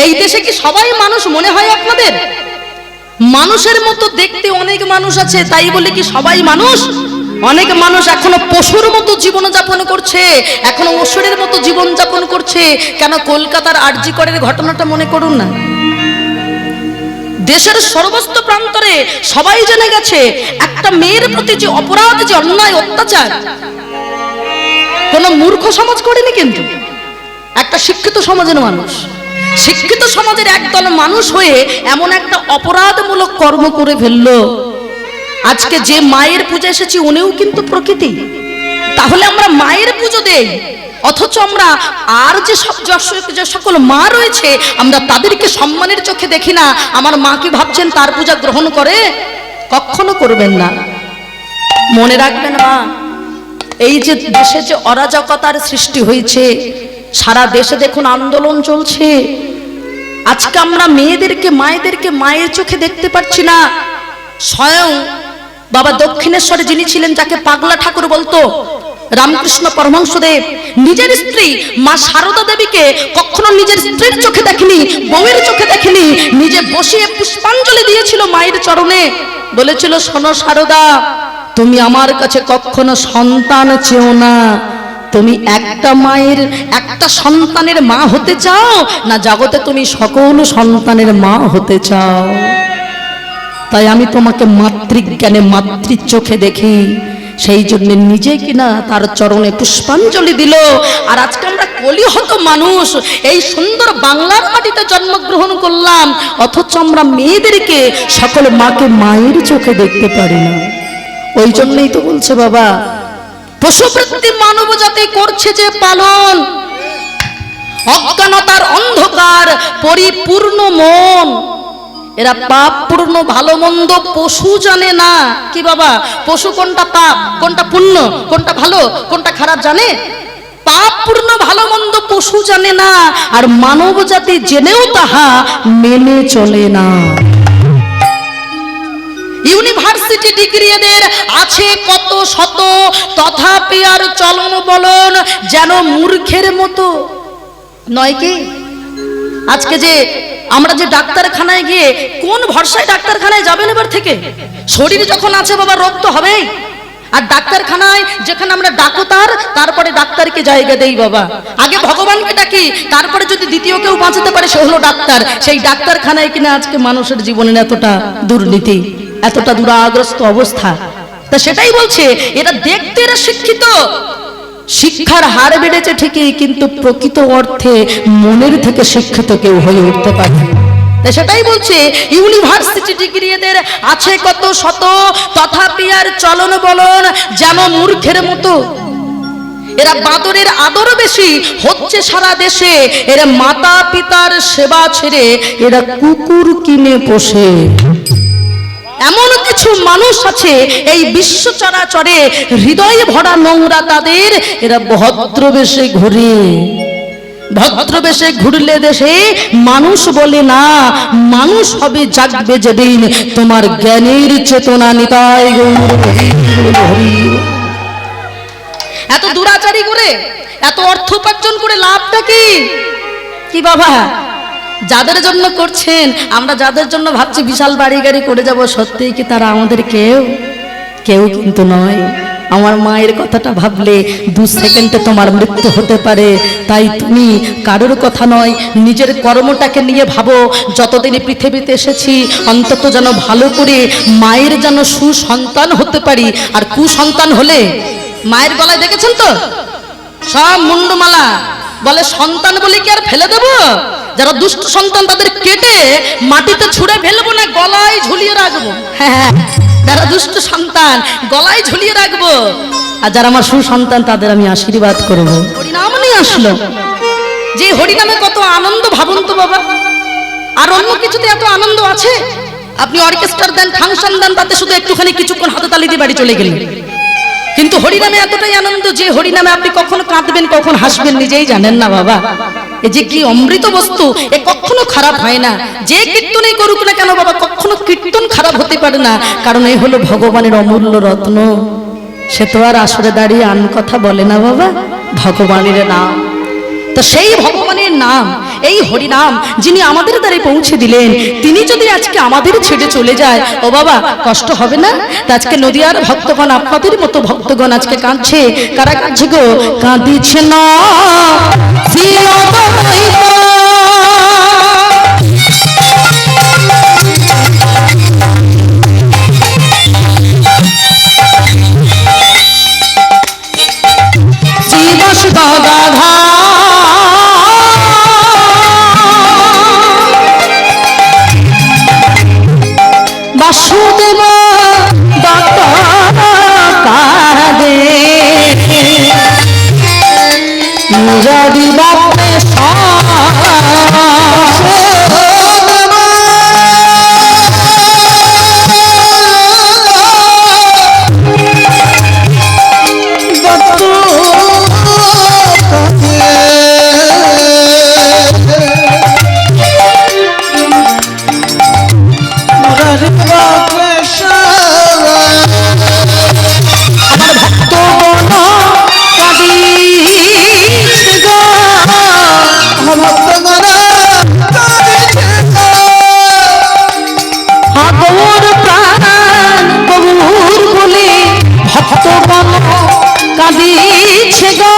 এই দেশে কি সবাই মানুষ মনে হয় আপনাদের? মানুষের মতো দেখতে অনেক মানুষ আছে, তাই বলে কি সবাই মানুষ? অনেক মানুষ এখনো পশুর মতো জীবন যাপন করছে, এখনো অসুরের মতো জীবন যাপন করছে। কেন? কলকাতার আরজি করের ঘটনাটা মনে করুন না। দেশের সর্বস্ত প্রান্তরে সবাই জেনে গেছে একটা মেয়ের প্রতি যে অপরাধ, যে অন্যায় অত্যাচার, কোন মূর্খ সমাজ করেনি, কিন্তু একটা শিক্ষিত সমাজের মানুষ, শিক্ষিত সমাজের একদল মানুষ হয়ে এমন একটা অপরাধমূলক কর্ম করে ফেললো। আজকে যে মায়ের পূজা এসেছি উনিও কিন্তু প্রকৃতি। তাহলে আমরা মায়ের পুজো দেই, অথচ আমরা আর যে সকল মা রয়েছে আমরা তাদেরকে সম্মানের চোখে দেখি না। আমার মা কি ভাবছেন তার পূজা গ্রহণ করে? কখনো করবেন না। মনে রাখবেন মা, এই যে দেশে যে অরাজকতার সৃষ্টি হয়েছে, সারা দেশে দেখুন আন্দোলন চলছে। আজকে আমরা মেয়েদেরকে, মায়েদেরকে মায়ের চোখে দেখতে পাচ্ছি না। স্বয়ং বাবা দক্ষিণেশ্বরে যিনি ছিলেন, যাকে পাগলা ঠাকুর বলতো, রামকৃষ্ণ পরমহংসদেব নিজের স্ত্রী মা সারদা দেবীকে কখনো নিজের স্ত্রীর চোখে দেখেনি, বউয়ের চোখে দেখেনি। নিজে বসিয়ে পুষ্পাঞ্জলি দিয়েছিল মায়ের চরণে, বলেছিল, শোনো সারদা, তুমি আমার কাছে কখনো সন্তান চেও না, তুমি একটা মায়ের, একটা সন্তানের মা হতে চাও না জগতে তুমি সকল সন্তানের মা হতে চাও? তাই আমি তোমাকে মাতৃজ্ঞানে, মাতৃ চোখে দেখি। সেই জন্য নিজে কিনা তার চরণে পুষ্পাঞ্জলি দিল। আর আজকে আমরা কলিহত মানুষ এই সুন্দর বাংলার মাটিতে জন্মগ্রহণ করলাম, অথচ আমরা মেয়েদেরকে, সকল মাকে মায়ের চোখে দেখতে পারি না। ওই জন্যই তো বলছে বাবা, পশুবৃত্তি মানব জাতি করছে যে পালন, অজ্ঞানতার অন্ধকার পরিপূর্ণ মন, এরা পাপ পূর্ণ ভালো মন্দ পশু জানে না। কি বাবা, পশু কোনটা পাপ, কোনটা পুণ্য, কোনটা ভালো, কোনটা খারাপ জানে? পাপ পূর্ণ ভালো মন্দ পশু জানে না, আর মানব জাতি জেনেও তাহা মেনে চলে না। ইউনিভার্সিটি ডিগ্রি এদের আছে কত শত, তথাপি আর চলন বলন যেন মূর্খের মতো নয় কি? আজকে যে আমরা যে ডাক্তারখানায় গিয়ে, কোন ভরসায় ডাক্তারখানায় যাবেন এবার থেকে? শরীর যখন আছে বাবা, রোগ তো হবেই। আর ডাক্তারখানায় যেখানে আমরা ডাক্তার, তারপরে ডাক্তারকে জায়গা দেই বাবা। আগে ভগবানকে ডাকি, তারপরে যদি দ্বিতীয় কেউ বাঁচাতে পারে সে হলো ডাক্তার। সেই ডাক্তারখানায় কিনা আজকে মানুষের জীবনের এতটা দুর্নীতি, এতটা দুরাগ্রস্ত অবস্থা। তা সেটাই বলছে, এরা দেখতে এরা শিক্ষিত, শিক্ষার হার বেড়েছে ঠিকই, কিন্তু প্রকৃত অর্থে মনের থেকে শিক্ষিত কেউ হয়ে উঠতে পারে। তাই সেটাই বলছে, ইউনিভার্সিটি ডিগ্রি এদের আছে কত শত, তথাপি আর চলন বলন যেন মূর্খের মতো। এরা বাদরের আদর বেশি হচ্ছে সারা দেশে, এরা মাতা পিতার সেবা ছেড়ে এরা কুকুর কিনে পোষে। এমন কিছু মানুষ আছে এই বিশ্ব চরাচরে, হৃদয়ে ভরা নোংরা তাদের, এরা ভদ্রবেশে ঘুরে। ভদ্রবেশে ঘুরলে দেশে মানুষ বলে না, মানুষ হবে জাগবে যেদিন তোমার জ্ঞানের চেতনা নিতাই গৌর। এত দুরাচারী করে, এত অর্থ উপার্জন করে লাভটা কি? কি বাবা, যাদের জন্য করছেন, আমরা যাদের জন্য ভাবছি বিশাল বাড়ি গাড়ি করে যাব, সত্যিই কি তারা আমাদের কেউ? কেউ কিন্তু নয়। আমার মায়ের কথাটা ভাবলে 2 সেকেন্ডে তোমার মৃত্যু হতে পারে। তাই তুমি কারোর কথা নয়, নিজের কর্মটাকে নিয়ে ভাবো। যতদিন পৃথিবীতে এসেছি অন্তত যেন ভালো করে মায়ের যেন সুসন্তান হতে পারি। আর কুসন্তান হলে মায়ের গলায় দেখেছেন তো সব মুন্ডমালা, বলে সন্তান বলে কি আর ফেলে দেব? যারা দুষ্ট সন্তান তাদের কেটে মাটিতে ছুঁড়ে ফেলবো না, গলায় ঝুলিয়ে রাখবো। হ্যাঁ, যারা দুষ্ট সন্তান গলায় ঝুলিয়ে রাখবো, আর যারা আমার সুসন্তান তাদের আমি আশীর্বাদ করবো। হরিনাম নিয়ে আসলো, যে হরিনামে কত আনন্দ ভাবুন তো বাবা। আর অন্য কিছুতে এত আনন্দ আছে? আপনি অর্কেস্ট্রার দেন, ফাংশন দেন, তাতে শুধু একটুখানি কিছুক্ষণ হাতে তালি দিয়ে বাড়ি চলে গেলেন। কিন্তু হরিনামে এতটাই আনন্দ যে হরিনামে আপনি কখনো কাঁদবেন, কখন হাসবেন নিজেই জানেন না বাবা। এ যে কি অমৃত বস্তু, এ কখনো খারাপ হয় না। যে কীর্তনই করুক না কেন বাবা, কখনো কীর্তন খারাপ হতে পারে না, কারণ এই হলো ভগবানের অমূল্য রত্ন। সে তো আর আসরে দাঁড়িয়ে আন কথা বলে না বাবা, ভগবানের নাম। তো সেই ভগবানের নাম এই হরিনাম যিনি আমাদের দ্বারে পৌঁছে দিলেন, তিনি যদি আজকে আমাদের ছেড়ে চলে যায়, ও বাবা কষ্ট হবে না? তা আজকে নদিয়ার ভক্তগণ, আপনাদের মতো ভক্তগণ আজকে কাঁদছে। কারা কাঁদছে গো? কাঁদিছে না বাসুদেব কাঁদে যদি বাপে কাঁদিছে গো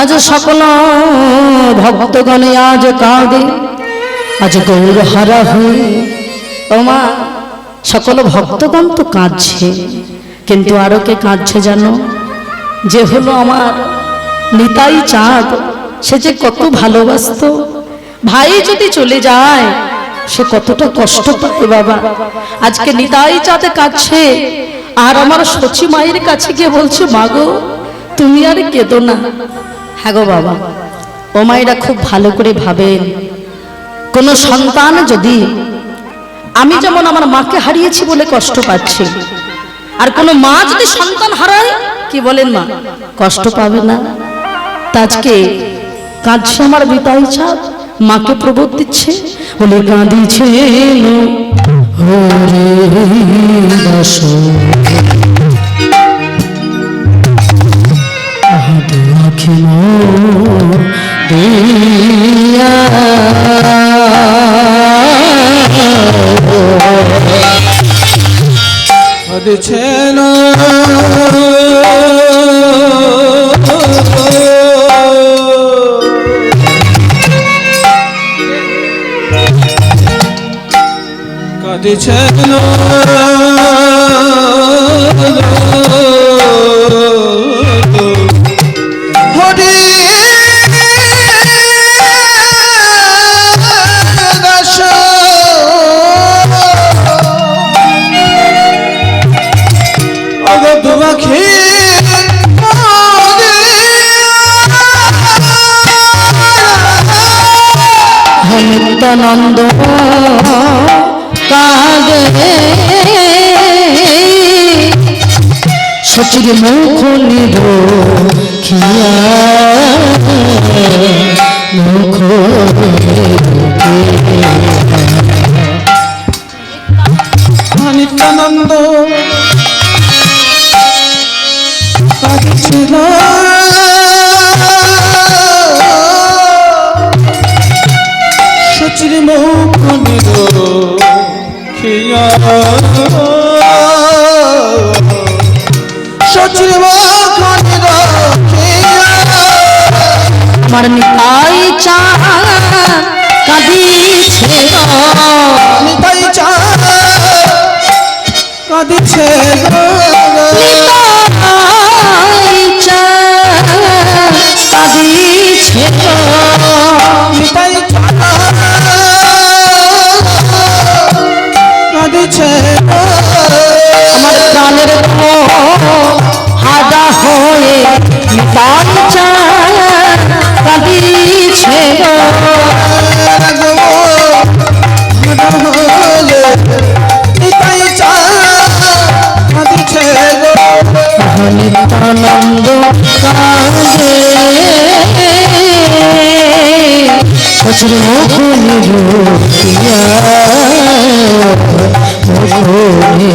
আজ সকল ভক্তগণে আজ কাঁদে, আজ গৌর হারা হয়ে। ওমা সকল ভক্তগণ তো কাঁদছে, কিন্তু আরো কে কাঁদছে জানো? যে হলো আমার নিতাই চাঁদ, সে যে কত ভালোবাসতো। ভাই যদি চলে যায় সে কতটা কষ্ট পায় বাবা। আজকে নিতাই চাঁদে কাঁদছে, আর আমার সচি মায়ের কাছে গিয়ে বলছে, মাগো তুমি আর কেঁদো না। হ্যাঁ গো বাবা, ও মায়েরা খুব ভালো করে ভাবেন, কোন সন্তান যদি, আমি যেমন আমার মাকে হারিয়েছি বলে কষ্ট পাচ্ছি, আর কোন মা যদি সন্তান হারায়, কি বলেন মা, কষ্ট পাবে না? তা আজকে কাঁদছে আমার নিতাই চাঁদ, মাকে প্রবোধ দিচ্ছে, বলে কাঁদিছে হরে দাস কাঁদিছেন কাঁদিছেন নিত্যানন্দ কাঁদে, সচির মুখ নিরখিয়া মুখ নিত্যানন্দ কাঁদছিল সচির মুখ নিরখিয়া সচির মুখ নিরখিয়া আমার নিতাই চাঁদ কাঁদিছে, নিতাই চাঁদ কাঁদিছে গো নিতাই চাঁদ কাঁদিছে গো। নিতাই কাঁদিছে গো আমার প্রাণের হাদা হয়ে নিতাই চাঁদ কাঁদিছে গো। নিতাই কাঁদিছে গো নিত্যানন্দ কাঁদে সচর মুখনি রুকিয়া মুখনি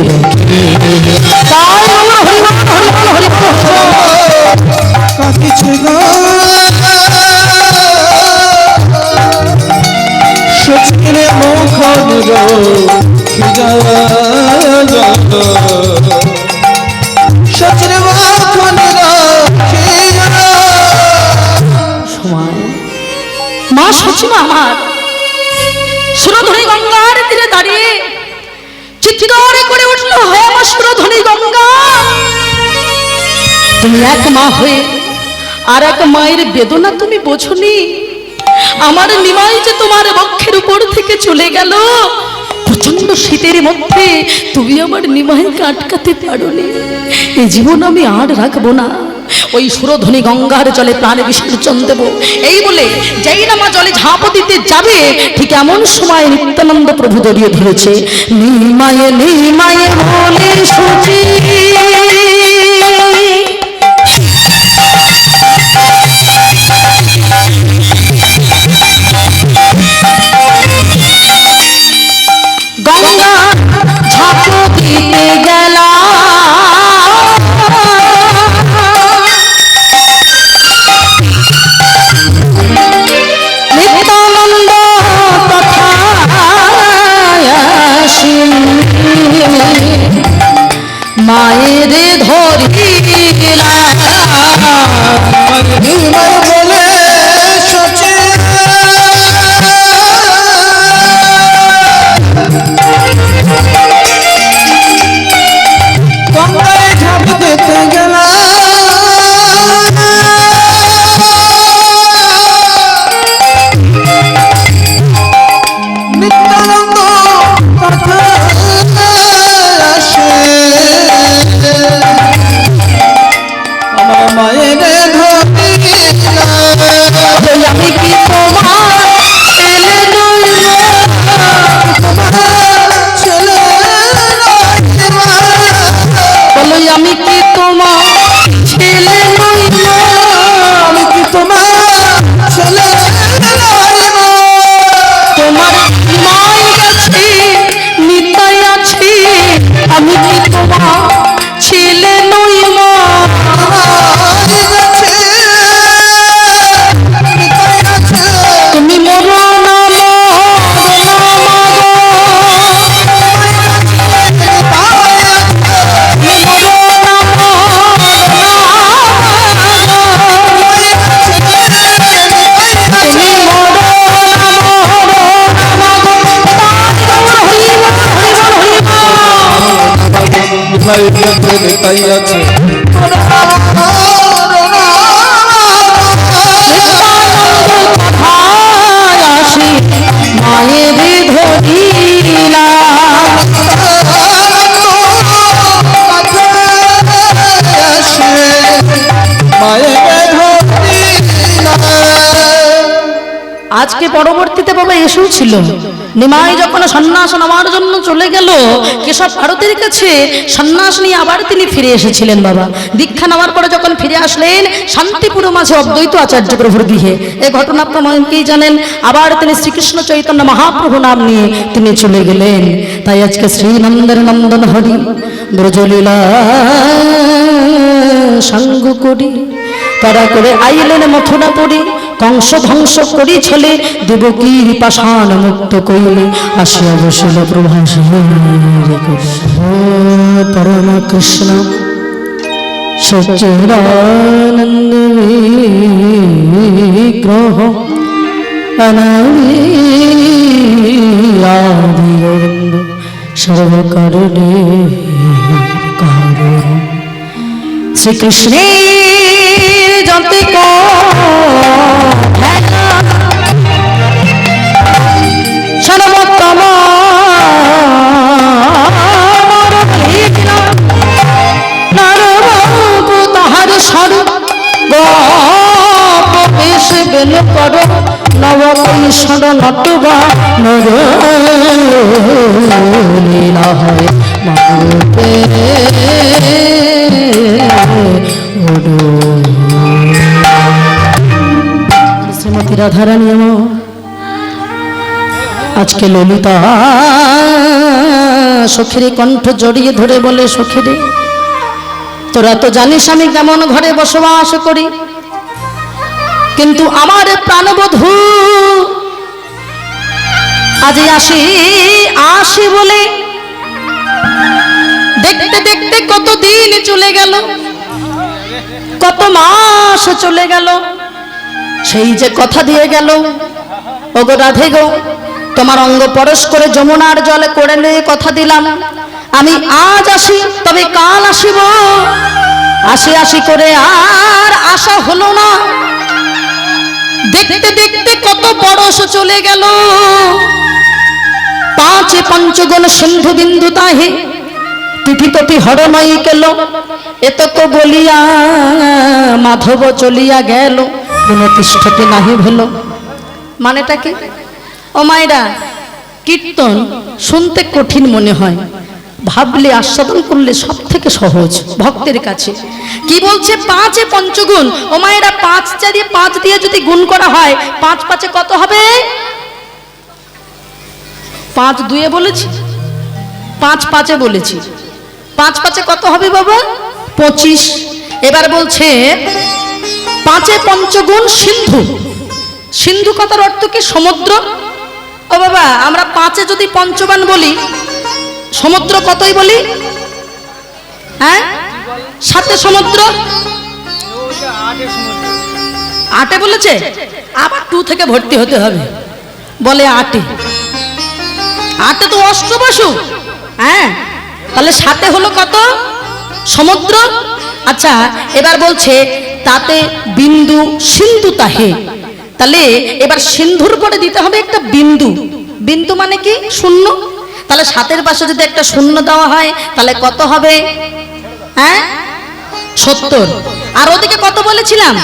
কাঁদিছে গো সচিরে মুখ সচিরে মুখ মা সচিমা আমার সুরধনী গঙ্গার তীরে দাঁড়িয়ে চিৎকার করে উঠল, হে মা সুরধনী গঙ্গা, তুমি এক মা হয়ে আর এক মায়ের বেদনা তুমি বোঝনি। আমার নিমাই যে তোমার বক্ষের উপর থেকে চলে গেল, প্রচন্ড শীতের মধ্যে তুমি আমার নিমাইকে আটকাতে পারোনি। এই জীবন আমি আর রাখবো না, ওই সুরধনী গঙ্গার জলে প্রাণ বিসর্জন দেব। এই বলে যেই না মা জলে ঝাঁপ দিতে যাবে, ঠিক এমন সময় নিত্যানন্দ প্রভু জড়িয়ে ধরেছে। নিমায়ে নিমায়ে বলে সুচি গঙ্গা ঝাঁপ দিতে গেলা, নিত্যানন্দ মায়ের ধরিলা বলে সচে গঙ্গায় ঝাঁপ দিতে গেলা, নিত্যানন্দ কথা আসে আমার মায়ের ধরিলা। আমি কি তোমার ছেলে নই ছেলে বলো, আমি কি তোমার ছেলে নই আমি কি তোমার ছেলে তোমার মাই আছে নিতাই আছে, আমি কি তোমার ছেলে নই মা। তুমি মরো না তাই আছে আসি মায়ের ধরিলা, আজকে পরবর্তীতে বাবা এসেও ছিল। নিমাই যখন সন্ন্যাস নেওয়ার জন্য চলে গেল কেশব ভারতের কাছে, সন্ন্যাস নিয়ে আবার তিনি ফিরে এসেছিলেন বাবা। দীক্ষা নেওয়ার পরে যখন ফিরে আসলেন শান্তিপুর মাঝে অদ্বৈত আচার্য প্রভুর গৃহে, এই ঘটনা আপনারা অনেকেই জানেন। আবার তিনি শ্রীকৃষ্ণ চৈতন্য মহাপ্রভু নাম নিয়ে তিনি চলে গেলেন। তাই আজকে শ্রীনন্দের নন্দন হরি ব্রজলীলা সাঙ্গ করি তারা করে আইলেন মথুরাপুরী, কংস ধ্বংস করি ছলে দেবকীর পাষাণ মুক্ত কইলে আসিয়া বসিল প্রভাসে পরম কৃষ্ণ সচ্চিদানন্দ বিগ্রহ অনাদি গোবিন্দ সর্বকারণে কারণ শ্রীকৃষ্ণের যতে সর্বোত্তম তাহার স্বরূপ বেশ বেল কর নবকৈশর নটবা নর লীলা হয় মানবে শ্রীমতী রাধারানী আমার আজকে ললিতা সখীরে কণ্ঠ জড়িয়ে ধরে বলে, সখীরে তোরা তো জানিস আমি কেমন ঘরে বসবাস করি, কিন্তু আমার প্রাণবধূ আজ আসি আসি বলে দেখতে দেখতে কত দিন চলে গেল, কত মাস চলে গেল, সেই যে কথা দিয়ে গেল, ওগো রাধে গো তোমার অঙ্গ পরশ করে যমুনার জলে করে নিয়ে কথা দিলাম আমি আজ আসি তবে কাল আসিব, আসি আসি করে আর আশা হলো না, দেখতে দেখতে কত বরস চলে গেল, পাঁচে পঞ্চগণ সিন্ধু বিন্দু তাহে তিথিতপি হরময়ী কেল, এত তো বলিয়া মাধব চলিয়া গেল, কোন তিষ্ঠতে নাহি ভেল। মানেটা কি? ও মায়েরা, কীর্তন শুনতে কঠিন মনে হয়, ভাবলে আস্বাদন করলে সব থেকে সহজ ভক্তের কাছে। কি বলছে? পাঁচে পঞ্চগুণ। ও মায়েরা, 5 দিয়ে যদি গুণ করা হয় 5 5 কত হবে? 5 2 বলেছি, 5 5 বলেছি, 5 5 কত হবে বাবা? 25। এবার বলছে পাঁচে পঞ্চগুণ সিন্ধু। সিন্ধু কথার অর্থ কি? সমুদ্র। ও বাবা, আমরা 5 যদি পঞ্চবান বলি, সমুদ্র কতই বলি? হ্যাঁ, 7 সমুদ্র, 8 বলেছে, আবার 2 থেকে ভর্তি হতে হবে, বলে 8 তো অষ্টবসু। হ্যাঁ, তাহলে 7 হলো কত? সমুদ্র। আচ্ছা, এবার বলছে তাতে বিন্দু সিন্ধু তাহে, তাহলে এবার সিন্ধুর পরে দিতে হবে একটা বিন্দু। বিন্দু মানে কি? শূন্য। তাহলে 7 পাশে যদি একটা শূন্য দেওয়া হয় তাহলে কত হবে? হ্যাঁ, 70। আর ওদিকে কত বলেছিলাম?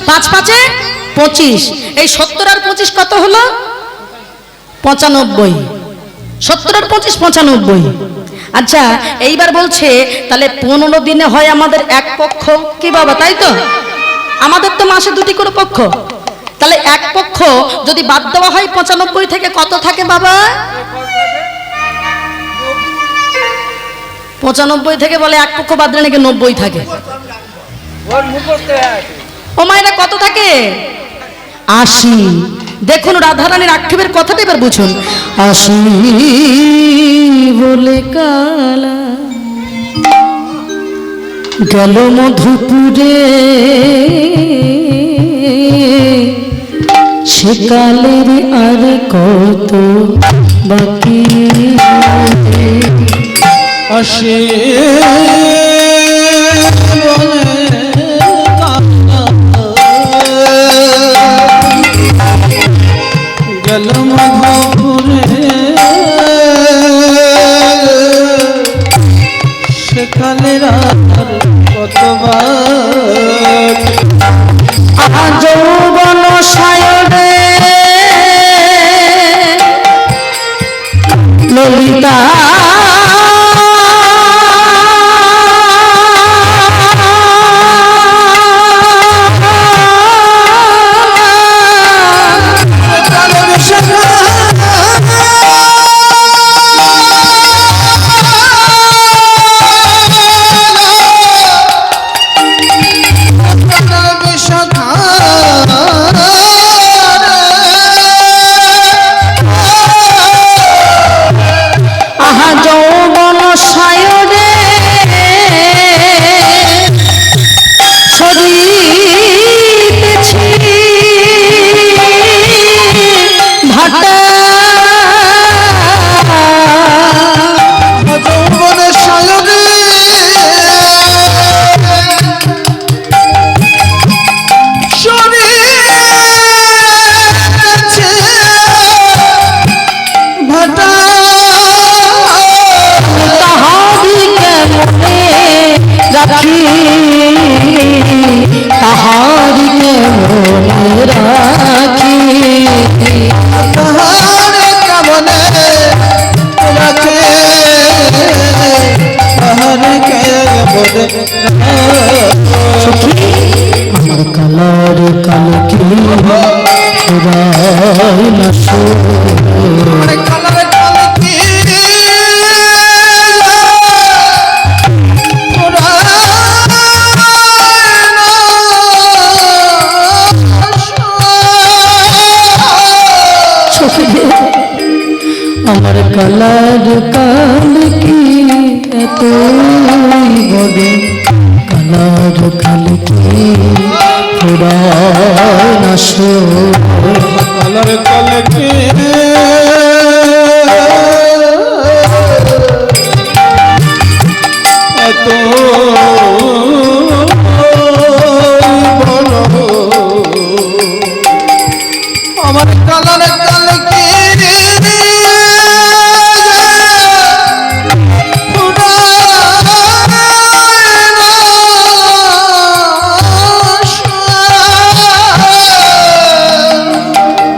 5 5 25। এই 70 আর 25 কত হলো? 95। 70 আর 25 95। আচ্ছা, এইবার বলছে তাহলে 15 দিনে হয় আমাদের এক পক্ষ, কি বাবা? তাই তো, আমাদের তো মাসে 2টি করে পক্ষ, তাহলে এক পক্ষ যদি বাদ দেওয়া হয় 95 থেকে কত থাকে বাবা? 95 থেকে বলে এক পক্ষ বাদ দিলে নাকি 90 থাকে। ও মায়েরা, কত থাকে? 80। দেখুন রাধারানীর আক্ষেপের কথাটা এবার বুঝুন। 80 বলে কালা গেল মধুপুরে, সেকালের আর কত বাকি আসে গেল মধুপুরে, সেকালের আর কতবার যৌবন সায়রে ললিতা আমার কালার কালো কি ফুরায় না আমার কালার কাল কি এত বড় কালার কাল কি ফুরায় না কালার কাল কি এত বড় আমার কালার কাল কি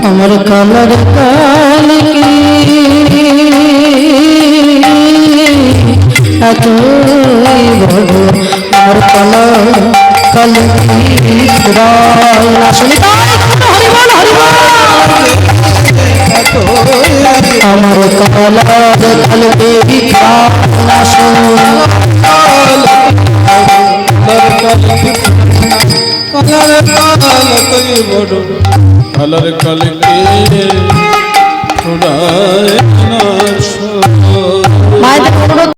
আমার কালার কাল কি এত বড় আমার কালার কাল কি ফুরায় না আমার কালার কাল কি কালার কালকে ফুরায় না